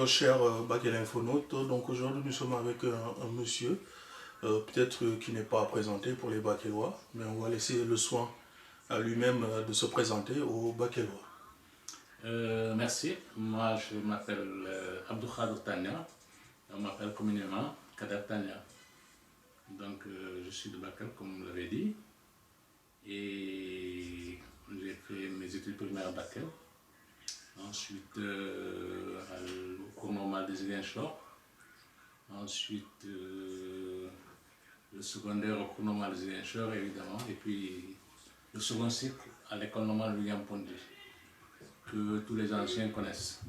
chers Bakel Infonautes. Donc aujourd'hui nous sommes avec un monsieur, peut-être qui n'est pas présenté pour les Bakelois, mais on va laisser le soin à lui-même de se présenter aux Bakelois. Merci, moi je m'appelle Abdou Khader Tania, on m'appelle communément Kader Tania. Donc je suis de Bakel comme vous l'avez dit, et j'ai fait mes études primaires à Bakel. Ensuite, au cours normal des Ziguinchor. Ensuite, le secondaire au cours normal des Ziguinchor, évidemment. Et puis, le second cycle à l'école normale William Ponty, que tous les anciens connaissent.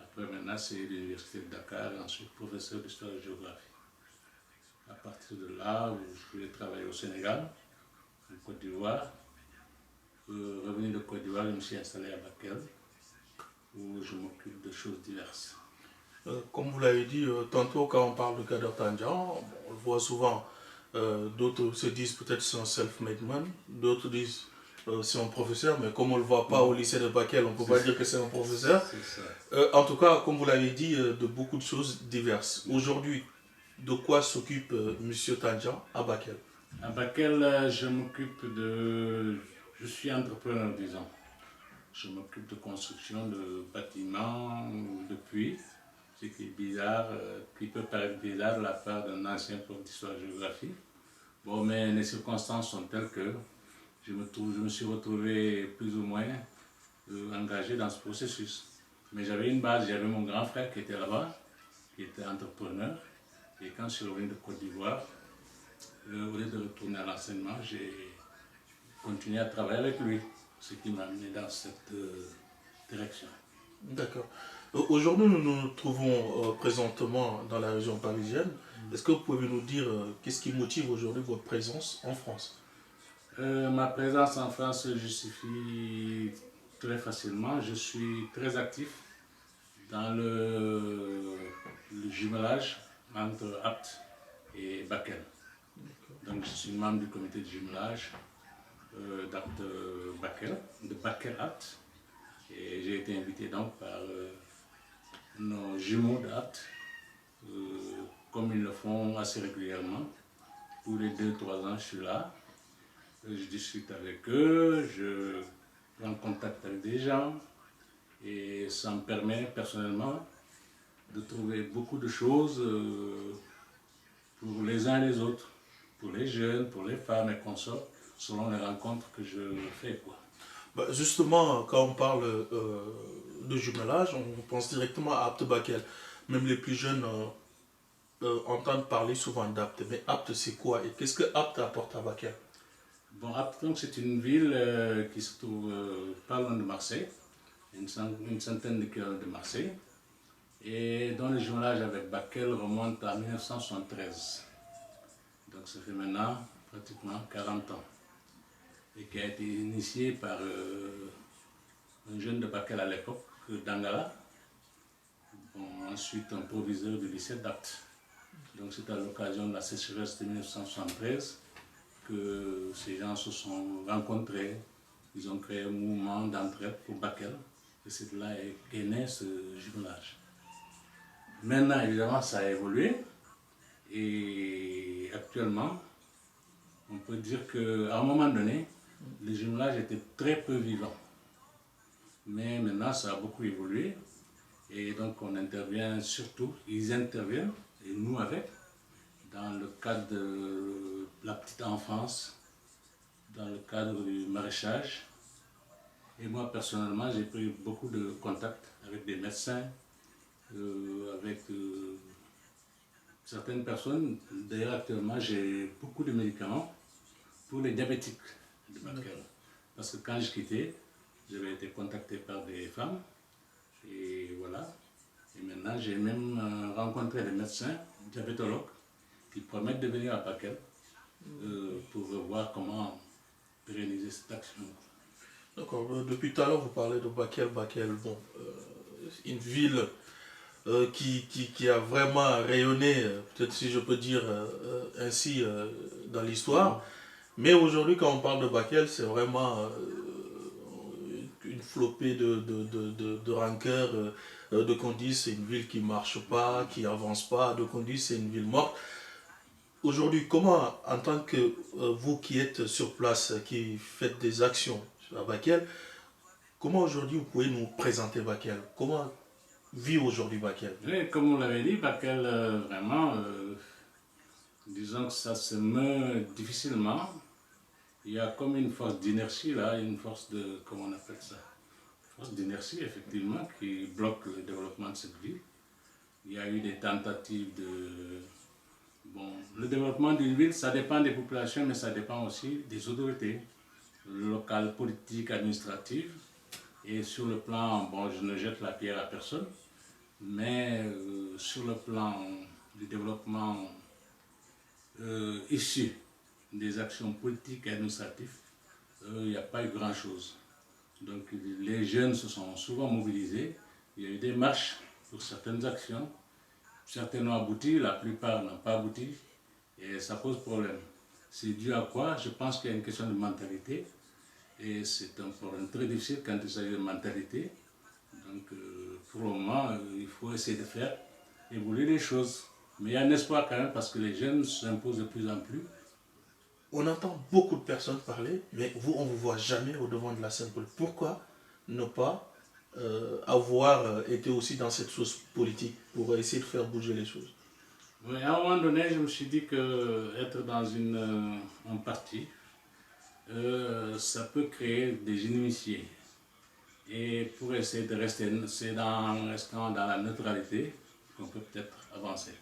Après, maintenant, c'est l'université de Dakar, et ensuite professeur d'histoire et géographie. À partir de là, je voulais travailler au Sénégal, en Côte d'Ivoire. Revenu de Côte d'Ivoire, je me suis installé à Bakel, où je m'occupe de choses diverses. Comme vous l'avez dit, tantôt quand on parle de Kader Tandian, on le voit souvent, d'autres se disent peut-être c'est un self-made man, d'autres disent c'est un professeur, mais comme on ne le voit pas au lycée de Bakel, on ne peut pas dire que c'est un professeur. En tout cas, comme vous l'avez dit, de beaucoup de choses diverses. Aujourd'hui, de quoi s'occupe Monsieur Tandian à Bakel? À Bakel, je m'occupe de... Je suis entrepreneur, disons. Je m'occupe de construction de bâtiments, de puits, ce qui est bizarre, qui peut paraître bizarre de la part d'un ancien prof d'histoire-géographie. Bon, mais les circonstances sont telles que je me suis retrouvé plus ou moins engagé dans ce processus. Mais j'avais une base, j'avais mon grand frère qui était là-bas, qui était entrepreneur. Et quand je suis revenu de Côte d'Ivoire, au lieu de retourner à l'enseignement, j'ai continué à travailler avec lui, ce qui m'a amené dans cette direction. D'accord. Aujourd'hui, nous nous trouvons présentement dans la région parisienne. Est-ce que vous pouvez nous dire qu'est-ce qui motive aujourd'hui votre présence en France? Ma présence en France se justifie très facilement. Je suis très actif dans le jumelage entre Apt et Bakel. Donc je suis membre du comité de jumelage d'Apt Bakel, de Bakel Apt. Et j'ai été invité donc par nos jumeaux d'Apt, comme ils le font assez régulièrement. Tous les 2-3 ans, je suis là. Je discute avec eux, je prends contact avec des gens. Et ça me permet personnellement de trouver beaucoup de choses pour les uns et les autres. Pour les jeunes, pour les femmes et consorts, selon les rencontres que je fais, quoi. Bah, justement, quand on parle de jumelage, on pense directement à Apt Bakel. Même les plus jeunes entendent parler souvent d'Apt. Mais Apt, c'est quoi? Et qu'est-ce que Apt apporte à Bakel? Bon, Apt, c'est une ville qui se trouve pas loin de Marseille, une centaine de kilomètres de Marseille, et dont le jumelage avec Bakel remonte à 1973. Donc ça fait maintenant pratiquement 40 ans. Et qui a été initié par un jeune de Bakel à l'époque, Dangala, bon, ensuite un proviseur du lycée d'Apt. Donc c'est à l'occasion de la sécheresse de 1973 que ces gens se sont rencontrés, ils ont créé un mouvement d'entraide pour Bakel, et c'est de là qu'est né ce jumelage. Maintenant, évidemment, ça a évolué, et actuellement, on peut dire qu'à un moment donné, le jumelage était très peu vivant. Mais maintenant, ça a beaucoup évolué, et donc on intervient surtout, ils interviennent, et nous avec, dans le cadre de la petite enfance, dans le cadre du maraîchage. Et moi, personnellement, j'ai pris beaucoup de contacts avec des médecins, avec certaines personnes. D'ailleurs, actuellement, j'ai beaucoup de médicaments pour les diabétiques de Bakel. Parce que quand je quittais, j'avais été contacté par des femmes. Et voilà. Et maintenant, j'ai même rencontré des médecins, diabétologues, qui promettent de venir à Bakel pour voir comment pérenniser cette action. D'accord. Depuis tout à l'heure, vous parlez de Bakel. Bakel, bon, une ville qui a vraiment rayonné, peut-être si je peux dire ainsi, dans l'histoire. Mais aujourd'hui, quand on parle de Bakel, c'est vraiment une flopée de rancœur, de qu'on dise c'est une ville qui ne marche pas, qui avance pas, de qu'on dise c'est une ville morte. Aujourd'hui, comment, en tant que vous qui êtes sur place, qui faites des actions à Bakel, comment aujourd'hui vous pouvez nous présenter Bakel? Comment vit aujourd'hui Bakel? Oui, comme vous l'avez dit, Bakel, vraiment, disons que ça se meut difficilement. Il y a comme une force d'inertie là, une force de, comment on appelle ça? Force d'inertie, effectivement, qui bloque le développement de cette ville. Il y a eu des tentatives de... Bon, le développement d'une ville, ça dépend des populations, mais ça dépend aussi des autorités locales, politiques, administratives. Et sur le plan, bon, je ne jette la pierre à personne, mais sur le plan du développement issu des actions politiques et administratives, il n'y a pas eu grand-chose. Donc les jeunes se sont souvent mobilisés, il y a eu des marches pour certaines actions, certaines ont abouti, la plupart n'ont pas abouti, et ça pose problème. C'est dû à quoi? Je pense qu'il y a une question de mentalité, et c'est un problème très difficile quand il s'agit de mentalité. Donc pour le moment, il faut essayer de faire évoluer les choses. Mais il y a un espoir quand même parce que les jeunes s'imposent de plus en plus. On entend beaucoup de personnes parler, mais vous, on ne vous voit jamais au devant de la scène politique. Pourquoi ne pas avoir été aussi dans cette sauce politique pour essayer de faire bouger les choses? Oui, à un moment donné, je me suis dit que être dans un parti, ça peut créer des initiés. Et pour essayer de rester, c'est en restant dans la neutralité qu'on peut peut-être avancer.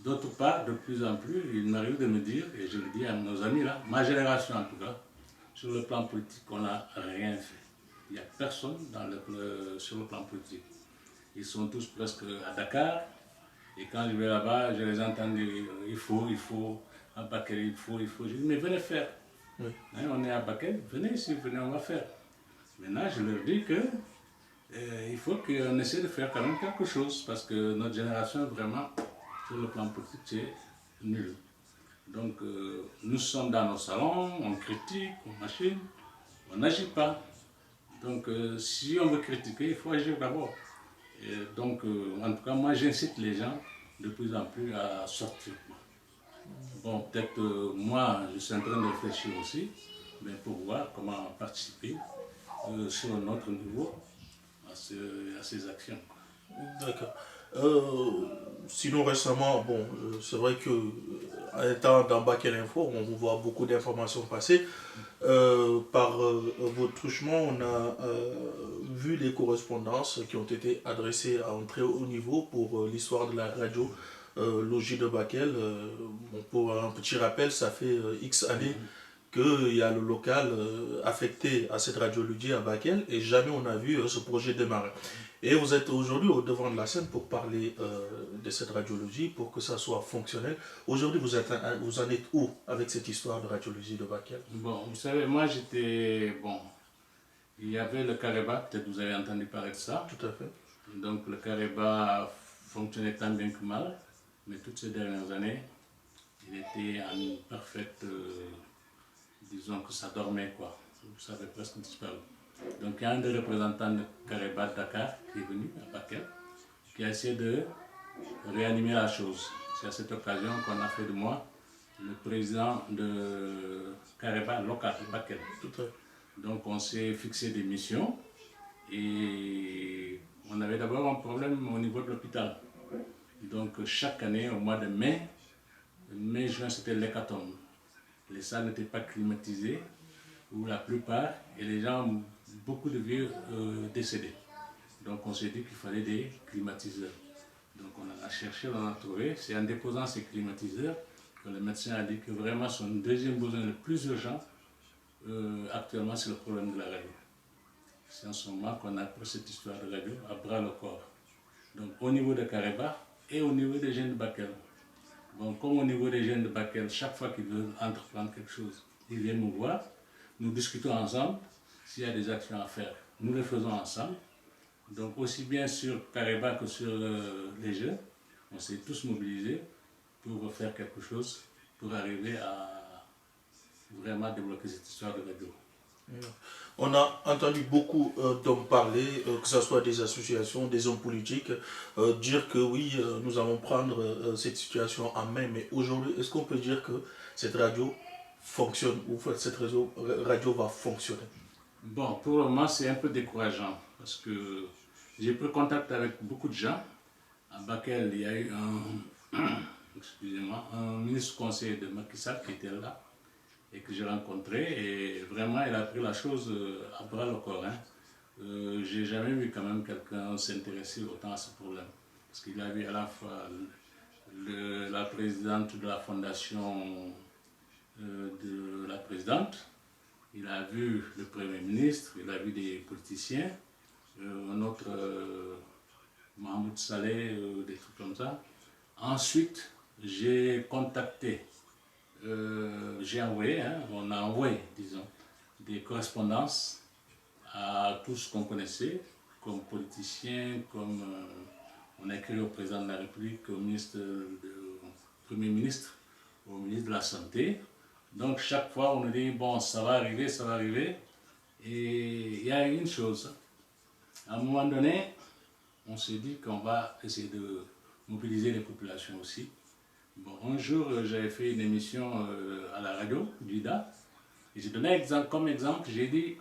D'autre part, de plus en plus, il m'arrive de me dire, et je le dis à nos amis là, ma génération en tout cas, sur le plan politique, on n'a rien fait. Il n'y a personne sur le plan politique. Ils sont tous presque à Dakar, et quand je vais là-bas, je les entends dire, il faut, à Bakel, il faut. Je dis, mais venez faire. Oui. Hein, on est à Bakel, venez ici, venez, on va faire. Maintenant, je leur dis que il faut qu'on essaie de faire quand même quelque chose, parce que notre génération, vraiment, sur le plan politique, c'est nul. Donc, nous sommes dans nos salons, on critique, on machine, on n'agit pas. Donc, si on veut critiquer, il faut agir d'abord. Donc, en tout cas, moi, j'incite les gens de plus en plus à sortir. Bon, peut-être moi, je suis en train de réfléchir aussi, mais pour voir comment participer sur un autre niveau à ces actions. D'accord. Sinon récemment, bon, c'est vrai que en étant dans Bakel Info, on voit beaucoup d'informations passer. Par votre truchement, on a vu les correspondances qui ont été adressées à un très haut niveau pour l'histoire de la radio logis de Bakel. Bon, pour un petit rappel, ça fait X années qu'il y a le local affecté à cette radiologie à Bakel et jamais on a vu ce projet démarrer. Et vous êtes aujourd'hui au devant de la scène pour parler de cette radiologie, pour que ça soit fonctionnel. Aujourd'hui, vous en êtes où avec cette histoire de radiologie de Bakel? Bon, vous savez, moi j'étais... Bon, il y avait le Careba, peut-être vous avez entendu parler de ça. Tout à fait. Donc le Careba fonctionnait tant bien que mal, mais toutes ces dernières années, il était en parfaite... disons que ça dormait quoi, ça avait presque disparu. Donc il y a un des représentants de Careba Dakar qui est venu à Bakel, qui a essayé de réanimer la chose. C'est à cette occasion qu'on a fait de moi le président de Careba local de Bakel. Tout à fait. Donc on s'est fixé des missions et on avait d'abord un problème au niveau de l'hôpital. Donc chaque année, au mois de mai-juin, c'était l'hécatombe. Les salles n'étaient pas climatisées, ou la plupart, et les gens, beaucoup de vieux décédés. Donc on s'est dit qu'il fallait des climatiseurs. Donc on en a cherché, on en a trouvé. C'est en déposant ces climatiseurs que le médecin a dit que vraiment son deuxième besoin le plus urgent, actuellement, c'est le problème de la radio. C'est en ce moment qu'on a pris cette histoire de radio à bras le corps. Donc au niveau de Careba et au niveau des jeunes de Bakel. Bon, comme au niveau des jeunes de Bakel, chaque fois qu'ils veulent entreprendre quelque chose, ils viennent nous voir, nous discutons ensemble s'il y a des actions à faire. Nous les faisons ensemble. Donc aussi bien sur Careba que sur les jeunes, on s'est tous mobilisés pour faire quelque chose, pour arriver à vraiment débloquer cette histoire de radio. On a entendu beaucoup d'hommes parler, que ce soit des associations, des hommes politiques, dire que oui, nous allons prendre cette situation en main. Mais aujourd'hui, est-ce qu'on peut dire que cette radio fonctionne ou cette radio va fonctionner? Bon, pour le moment, c'est un peu décourageant parce que j'ai pris contact avec beaucoup de gens, à Bakel, il y a eu excusez-moi, un ministre conseiller de Macky Sall qui était là et que j'ai rencontré, et vraiment il a pris la chose à bras le corps. Hein. J'ai jamais vu quand même quelqu'un s'intéresser autant à ce problème. Parce qu'il a vu à la fois la présidente de la fondation de la présidente, il a vu le Premier ministre, il a vu des politiciens, un autre Mahmoud Saleh, des trucs comme ça. Ensuite, j'ai contacté, on a envoyé, disons, des correspondances à tous ce qu'on connaissait, comme politiciens, comme on a écrit au président de la République, au Premier ministre, au ministre de la Santé. Donc chaque fois on nous dit, bon, ça va arriver, ça va arriver. Et il y a une chose, à un moment donné, on s'est dit qu'on va essayer de mobiliser les populations aussi. Bon, un jour, j'avais fait une émission à la radio, Lida, et j'ai donné comme exemple, j'ai dit,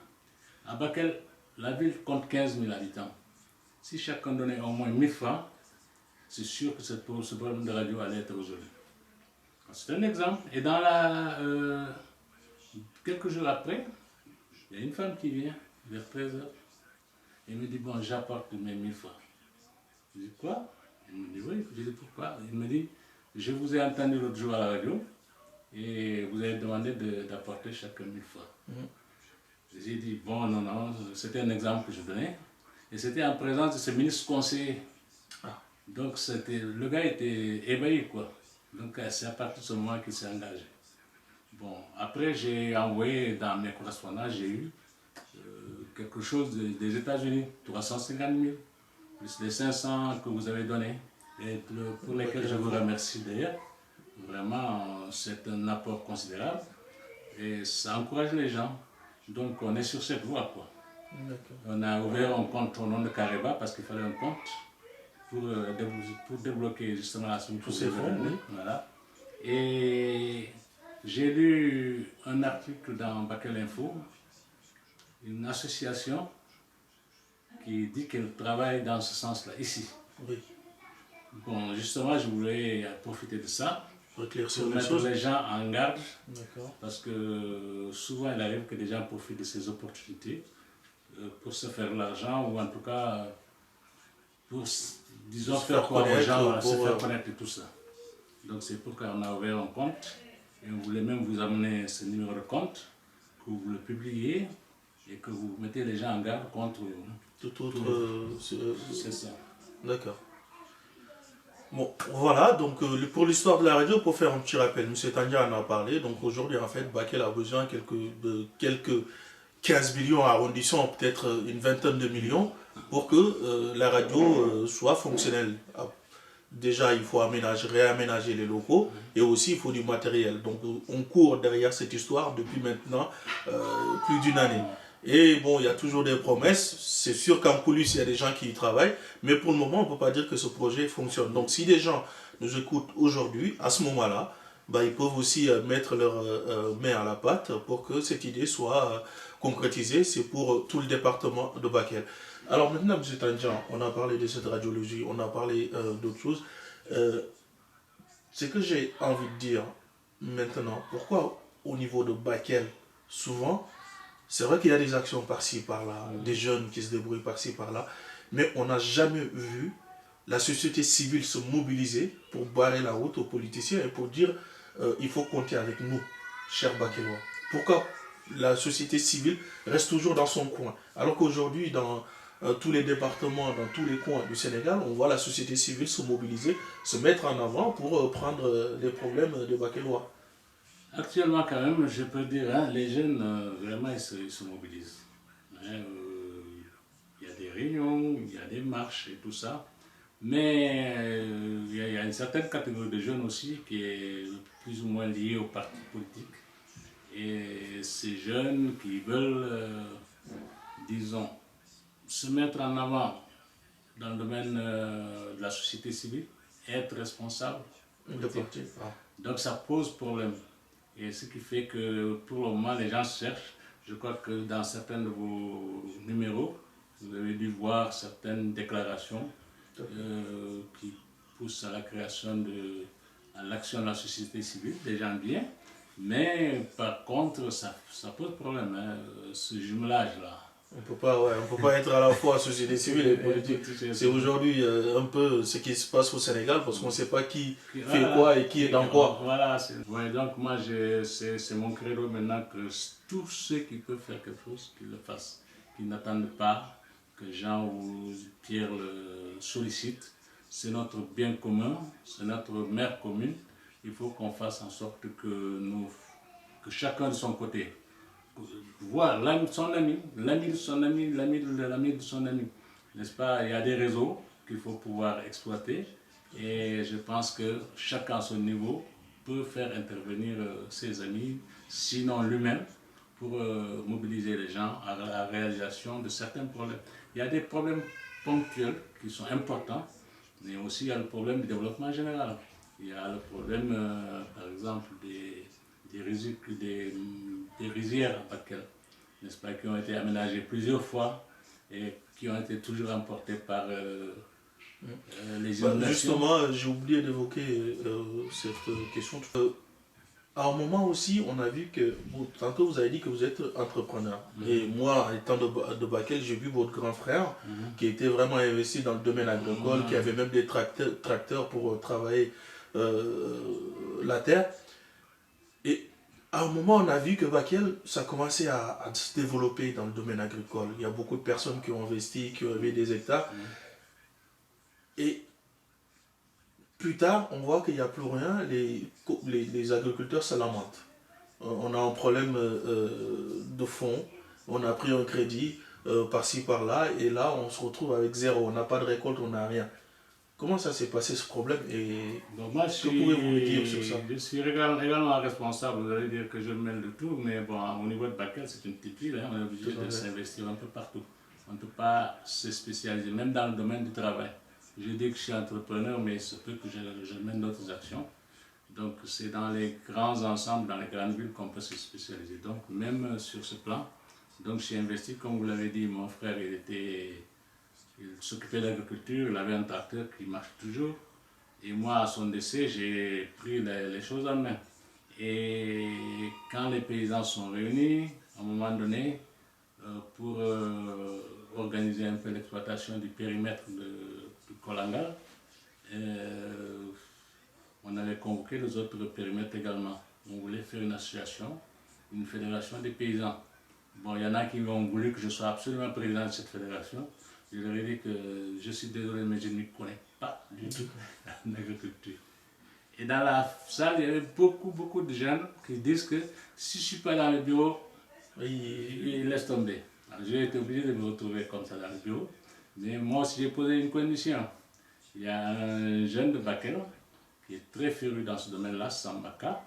à Bakel, la ville compte 15 000 habitants. Si chacun donnait au moins 1000 francs, c'est sûr que ce problème de radio allait être résolu. C'est un exemple. Et quelques jours après, il y a une femme qui vient, vers 13h, et me dit, bon, j'apporte mes 1000 francs. Je dis, quoi? Elle me dit, oui. Je dis, pourquoi? Il me dit, je vous ai entendu l'autre jour à la radio, et vous avez demandé d'apporter chacun 1000 francs. J'ai dit, bon, non, c'était un exemple que je donnais. Et c'était en présence de ce ministre conseiller. Donc le gars était ébahi, quoi. Donc c'est à partir de ce moment qu'il s'est engagé. Bon, après j'ai envoyé dans mes correspondances, j'ai eu quelque chose des États-Unis, 350 000, plus les 500 que vous avez donnés, et pour lesquels je vous remercie d'ailleurs. Vraiment, c'est un apport considérable et ça encourage les gens. Donc on est sur cette voie, quoi. On a ouvert un compte au nom de Kareba parce qu'il fallait un compte pour débloquer justement la somme. Tous ces fonds, oui. Voilà. Et j'ai lu un article dans Bakel Info, une association qui dit qu'elle travaille dans ce sens-là, ici. Oui. Bon, justement, je voulais profiter de ça pour mettre les gens en garde, parce que souvent il arrive que des gens profitent de ces opportunités pour se faire de l'argent, ou en tout cas pour, disons, faire croire aux gens, se faire connaître et tout ça. Donc c'est pourquoi on a ouvert un compte, et on voulait même vous amener ce numéro de compte, que vous le publiez, et que vous mettez les gens en garde contre tout autre... c'est ça. D'accord. Bon, voilà, donc pour l'histoire de la radio, pour faire un petit rappel, M. Tandia en a parlé, donc aujourd'hui en fait, Bakel a besoin de quelques 15 millions, arrondissons peut-être une vingtaine de millions, pour que la radio soit fonctionnelle. Déjà, il faut réaménager les locaux, et aussi il faut du matériel. Donc on court derrière cette histoire depuis maintenant plus d'une année. Et bon, il y a toujours des promesses. C'est sûr qu'en coulisses, il y a des gens qui y travaillent. Mais pour le moment, on ne peut pas dire que ce projet fonctionne. Donc si des gens nous écoutent aujourd'hui, à ce moment-là, bah, ils peuvent aussi mettre leur main à la pâte pour que cette idée soit concrétisée. C'est pour tout le département de Bakel. Alors maintenant, M. Tandian, on a parlé de cette radiologie, on a parlé d'autres choses. Ce que j'ai envie de dire maintenant, pourquoi au niveau de Bakel, souvent, c'est vrai qu'il y a des actions par-ci, par-là, des jeunes qui se débrouillent par-ci, par-là, mais on n'a jamais vu la société civile se mobiliser pour barrer la route aux politiciens et pour dire il faut compter avec nous, chers Bakelois. Pourquoi la société civile reste toujours dans son coin, alors qu'aujourd'hui, dans tous les départements, dans tous les coins du Sénégal, on voit la société civile se mobiliser, se mettre en avant pour prendre les problèmes des Bakelois. Actuellement, quand même, je peux dire, hein, les jeunes, vraiment, ils se mobilisent. Hein, il y a des réunions, il y a des marches et tout ça. Mais il y a une certaine catégorie de jeunes aussi qui est plus ou moins liée aux partis politiques. Et ces jeunes qui veulent, disons, se mettre en avant dans le domaine de la société civile, être responsable. Donc ça pose problème. Et ce qui fait que pour le moment, les gens cherchent. Je crois que dans certains de vos numéros, vous avez dû voir certaines déclarations qui poussent à la création à l'action de la société civile, des gens bien. Mais par contre, ça pose problème, hein, ce jumelage-là. On peut pas être à la fois société civile et politique. C'est aujourd'hui un peu ce qui se passe au Sénégal parce qu'on ne sait pas qui fait quoi et qui est dans quoi. Voilà, donc moi c'est mon credo maintenant que tous ceux qui peuvent faire quelque chose, qu'ils le fassent. Qu'ils n'attendent pas que Jean ou Pierre le sollicitent. C'est notre bien commun, c'est notre mère commune. Il faut qu'on fasse en sorte que chacun de son côté voir son ami, l'ami de son ami, l'ami de son ami. N'est-ce pas? Il y a des réseaux qu'il faut pouvoir exploiter et je pense que chacun à son niveau peut faire intervenir ses amis, sinon lui-même, pour mobiliser les gens à la réalisation de certains problèmes. Il y a des problèmes ponctuels qui sont importants, mais aussi il y a le problème du développement général. Il y a le problème, par exemple, des rizières à Bakel, n'est-ce pas, qui ont été aménagées plusieurs fois et qui ont été toujours emportées par les inondations. Justement, j'ai oublié d'évoquer cette question. À un moment aussi, on a vu que, tantôt vous avez dit que vous êtes entrepreneur. Et moi, étant de Bakel, j'ai vu votre grand frère qui était vraiment investi dans le domaine agricole, qui avait même des tracteurs pour travailler la terre. Et à un moment, on a vu que Bakel, ça commençait à se développer dans le domaine agricole. Il y a beaucoup de personnes qui ont investi, qui ont élevé des hectares. Et plus tard, on voit qu'il n'y a plus rien, les agriculteurs se lamentent. On a un problème de fonds, on a pris un crédit par-ci, par-là, et là, on se retrouve avec zéro. On n'a pas de récolte, on n'a rien. Comment ça s'est passé ce problème et donc moi, que pouvez-vous me dire sur ça? Je suis également responsable, vous allez dire que je mêle de tout, mais bon, au niveau de Bakel, c'est une petite ville, hein, on est obligé de s'investir un peu partout. On ne peut pas se spécialiser, même dans le domaine du travail. Je dis que je suis entrepreneur, mais il se peut que je mène d'autres actions. Donc c'est dans les grands ensembles, dans les grandes villes qu'on peut se spécialiser. Donc même sur ce plan, donc j'ai investi, comme vous l'avez dit, mon frère il s'occupait de l'agriculture, il avait un tracteur qui marche toujours. Et moi, à son décès, j'ai pris les choses en main. Et quand les paysans sont réunis, à un moment donné, pour organiser un peu l'exploitation du périmètre du Kolangal, on avait convoqué les autres périmètres également. On voulait faire une association, une fédération des paysans. Bon, il y en a qui ont voulu que je sois absolument président de cette fédération. Je leur ai dit que je suis désolé, mais je ne m'y connais pas du tout en agriculture. Et dans la salle, il y avait beaucoup de jeunes qui disent que si je ne suis pas dans le bureau, ils laissent tomber. J'ai été obligé de me retrouver comme ça dans le bureau. Mais moi aussi, j'ai posé une condition. Il y a un jeune de Bakel qui est très féru dans ce domaine-là, Sambaka.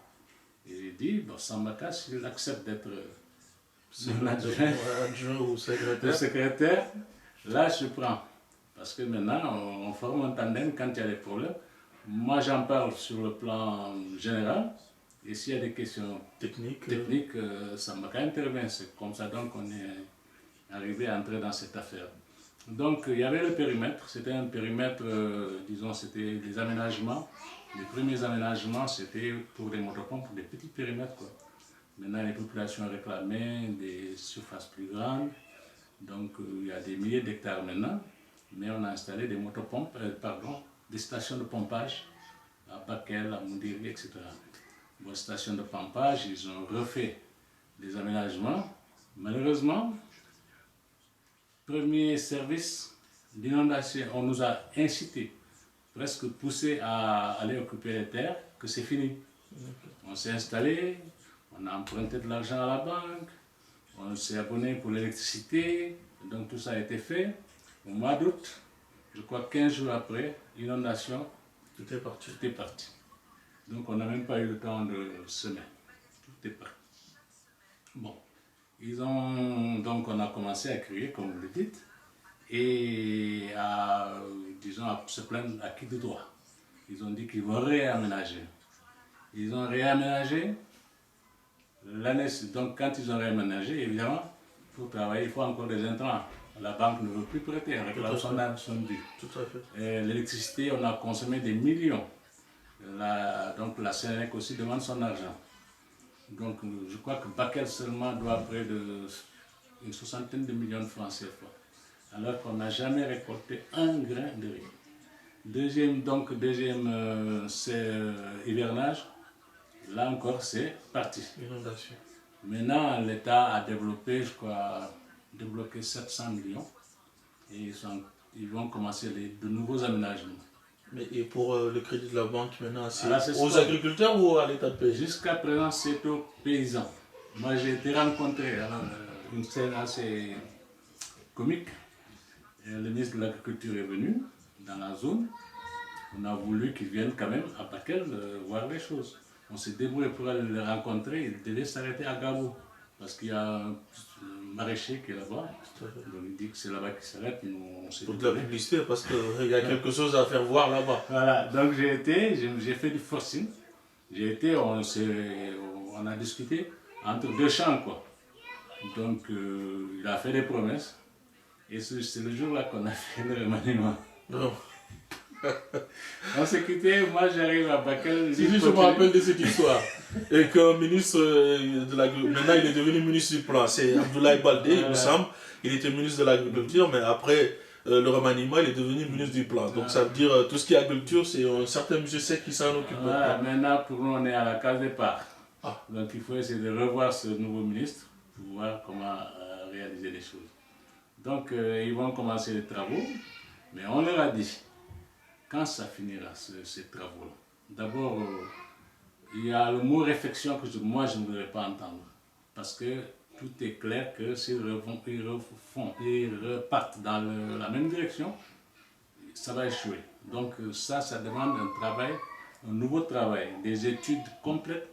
Et j'ai dit, bon, Sambaka, s'il accepte d'être mon adjoint ou secrétaire, là, je prends. Parce que maintenant, on forme un tandem quand il y a des problèmes. Moi, j'en parle sur le plan général. Et s'il y a des questions techniques, Sambaka intervient. C'est comme ça donc qu'on est arrivé à entrer dans cette affaire. Donc, il y avait le périmètre. C'était un périmètre, disons, c'était des aménagements. Les premiers aménagements, c'était pour des motopompes, pour des petits périmètres, quoi. Maintenant, les populations réclamaient des surfaces plus grandes. Donc, il y a des milliers d'hectares maintenant. Mais on a installé des motopompes, des stations de pompage à Bakel, à Moudiri, etc. Bon, stations de pompage, ils ont refait des aménagements. Malheureusement, premier service d'inondation, on nous a incité, presque poussé à aller occuper les terres, que c'est fini. On s'est installé, on a emprunté de l'argent à la banque, on s'est abonné pour l'électricité, donc tout ça a été fait. Au mois d'août, je crois 15 jours après, inondation, tout est parti. Donc on n'a même pas eu le temps de semer, tout est parti. Bon, donc on a commencé à crier, comme vous le dites, et disons, à se plaindre à qui de droit. Ils ont dit qu'ils vont réaménager. Ils ont réaménagé. Donc quand ils ont réaménagé, évidemment, pour travailler, il faut encore des intrants. La banque ne veut plus prêter, elle réclame son dû. Tout à fait. L'électricité, on a consommé des millions. Donc la Sénélec aussi demande son argent. Donc je crois que Bakel seulement doit près d'une soixantaine de millions de francs CFA. Alors qu'on n'a jamais récolté un grain de riz. Deuxième c'est hivernage. Là encore, c'est parti. Inondation. Maintenant, l'État a développé, je crois, débloqué 700 millions. Et ils vont commencer de nouveaux aménagements. Mais et pour le crédit de la banque, maintenant, c'est Alors, aux agriculteurs ou à l'État de pays? Jusqu'à présent, c'est aux paysans. Moi, j'ai été rencontré, une scène assez comique. Et le ministre de l'Agriculture est venu dans la zone. On a voulu qu'il vienne quand même à Bakel voir les choses. On s'est débrouillé pour aller le rencontrer. Il devait s'arrêter à Gabou. Parce qu'il y a un maraîcher qui est là-bas. Donc il dit que c'est là-bas qu'il s'arrête. Pour de la publicité, parce qu'il y a quelque chose à faire voir là-bas. Voilà, donc j'ai fait du forcing. On a discuté entre deux champs, quoi. Donc il a fait des promesses. Et c'est le jour-là qu'on a fait le remaniement. Non. On s'est quitté, moi j'arrive à Bakel. Si je me rappelle de cette histoire, et que ministre de l'Agriculture, maintenant il est devenu ministre du Plan, c'est Abdoulaye Baldé, il me semble, il était ministre de l'Agriculture, mais après le remaniement, il est devenu ministre du Plan. Donc ça veut dire tout ce qui est agriculture, c'est un certain monsieur Seck qui s'en occupe. Voilà, maintenant pour nous on est à la case départ. Ah. Donc il faut essayer de revoir ce nouveau ministre pour voir comment réaliser les choses. Donc ils vont commencer les travaux, mais on leur a dit. Quand ça finira, ces travaux-là, d'abord, il y a le mot réflexion que moi je ne voudrais pas entendre. Parce que tout est clair que s'ils repartent dans la même direction, ça va échouer. Donc ça demande un travail, un nouveau travail, des études complètes,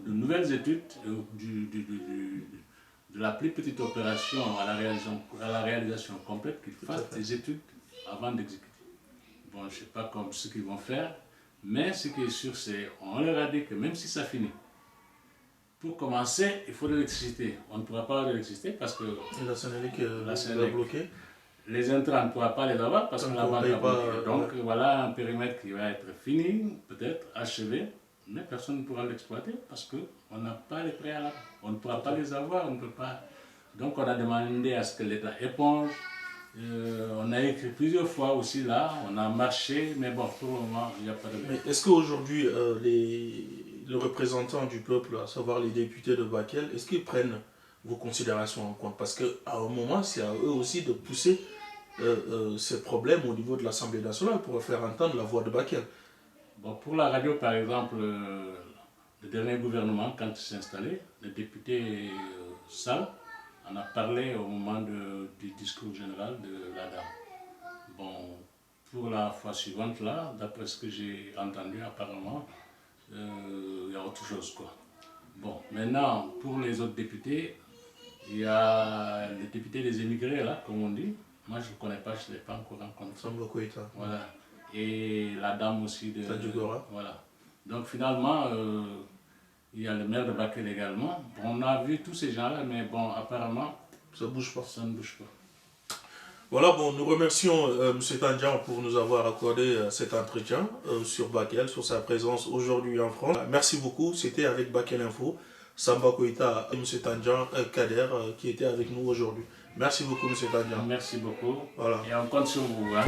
de nouvelles études, de la plus petite opération à la réalisation complète, qu'ils fassent des études avant d'exécuter. Bon, je ne sais pas ce qu'ils vont faire, mais ce qui est sûr, c'est qu'on leur a dit que même si ça finit, pour commencer, il faut de l'électricité. On ne pourra pas avoir d'électricité parce que la Sénélec bloqué. Les intrants, on ne pourra pas les avoir parce que la banque a bloqué. Donc voilà un périmètre qui va être fini, peut-être achevé, mais personne ne pourra l'exploiter parce qu'on n'a pas les préalables. On ne pourra pas les avoir, on ne peut pas. Donc on a demandé à ce que l'État éponge. On a écrit plusieurs fois aussi là, on a marché, mais bon, pour le moment, il n'y a pas de... Mais est-ce qu'aujourd'hui, le représentant du peuple, à savoir les députés de Bakel, est-ce qu'ils prennent vos considérations en compte? Parce qu'à un moment, c'est à eux aussi de pousser ces problèmes au niveau de l'Assemblée nationale pour faire entendre la voix de Bakel. Bon, pour la radio, par exemple, le dernier gouvernement, quand il s'est installé, le député Sall, on a parlé au moment du discours général de la dame. Bon, pour la fois suivante, là, d'après ce que j'ai entendu, apparemment, il y a autre chose, quoi. Bon, maintenant, pour les autres députés, il y a le député des émigrés, là, comme on dit. Moi, je ne le connais pas, je ne l'ai pas encore rencontré. Samba Koïta. Voilà. Et la dame aussi de... Tadjougora. Voilà. Donc, finalement... il y a le maire de Bakel également. On a vu tous ces gens-là, mais bon, apparemment, ça ne bouge pas. Ça ne bouge pas. Voilà, bon, nous remercions M. Tandian pour nous avoir accordé cet entretien sur Bakel, sur sa présence aujourd'hui en France. Merci beaucoup, c'était avec Bakel Info, Samba Koïta et M. Tandian Kader qui était avec nous aujourd'hui. Merci beaucoup, M. Tandian. Merci beaucoup. Voilà. Et on compte sur vous. Hein.